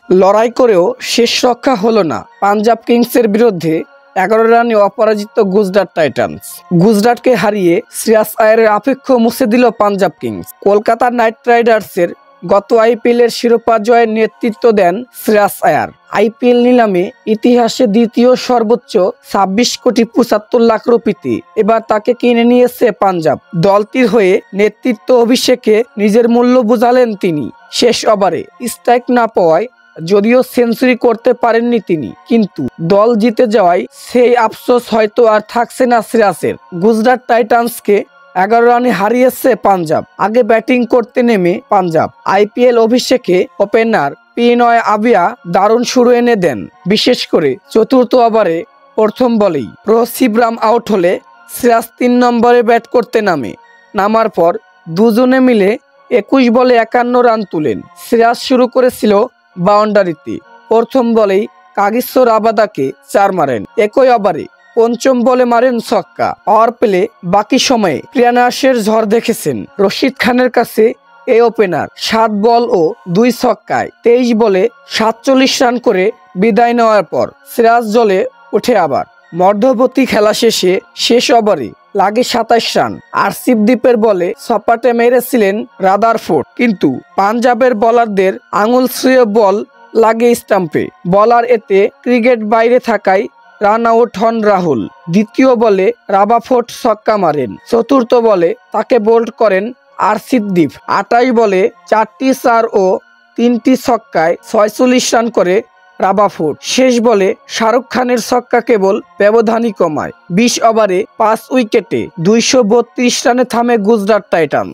লড়াই করেও শেষ রক্ষা হলো না পাঞ্জাব কিংসের বিরুদ্ধে 11 রানে অপরাজিত গুজরাট টাইটান্স। গুজরাটকে হারিয়ে শ্রেয়াস আয়ারের আধিপত্য মুছে দিল পাঞ্জাব কিংস। কলকাতা নাইট রাইডার্সের গত আইপিএলের শিরোপা জয়ের নেতৃত্ব দেন শ্রেয়াস আয়ার। আইপিএল নিলামে ইতিহাসে দ্বিতীয় সর্বোচ্চ 26,75,00,000 এবার তাকে কিনে নিয়েছে পাঞ্জাব। দলটির হয়ে নেতৃত্ব অভিষেকে নিজের মূল্য বোঝালেন তিনি। শেষ ওভারে স্ট্রাইক না পাওয়ায় যদিও সেঞ্চুরি করতে পারেননি তিনি, কিন্তু দল জিতে যাওয়ায় সেই আফসোস হয়তো আর থাকছে না শ্রেয়াসের। গুজরাট টাইটান্সকে 11 রানে হারিয়েছে পাঞ্জাব। আগে ব্যাটিং করতে নেমে পাঞ্জাব আইপিএল অভিষেকে ওপেনার পিনয় আবিয়া দারুণ শুরু এনে দেন। বিশেষ করে চতুর্থ ওভারে প্রথম বলেই শিবরাম আউট হলে শ্রেয়াস 3 নম্বরে ব্যাট করতে নামার পর দুজনে মিলে 21 বলে 51 রান তুলেন। শ্রেয়াস শুরু করেছিল বাউন্ডারিতে। প্রথম বলেই কাগিসো রাবাদাকে 4 মারেন। একই ওভারে পঞ্চম বলে মারেন ছক্কা। পাওয়ার প্লে বাকি সময়ে ক্রিয়ানাশের ঝড় দেখেছেন রশিদ খানের কাছে এই ওপেনার। 7 বল ও 2 ছক্কায় 23 বলে 47 রান করে বিদায় নেওয়ার পর শ্রেয়াস জলে ওঠে আবার। মধ্যবর্তী খেলা শেষ ওভারে লাগে 27 রান। আরশিপদীপের বলে সপাটে মেরেছিলেন রাদারফোর্ড, কিন্তু পাঞ্জাবের বোলারদের আঙুল ছুঁয়ে বল লাগে স্টাম্পে। বলার এতে ক্রিকেট বাইরে থাকায় রান আউট হন রাহুল। দ্বিতীয় বলে রাদারফোর্ড ছক্কা মারেন। চতুর্থ বলে তাকে বোল্ড করেন আরশিপদীপ। 28 বলে 4টি 4 ও 3টি ছক্কায় 46 রান করে রাদারফোর্ড। শেষ বলে শাহরুখ খানের ছক্কা কেবল ব্যবধানই কমায়। 20 ওভারে 5 উইকেটে 232 রানে থামে গুজরাট টাইটান্স।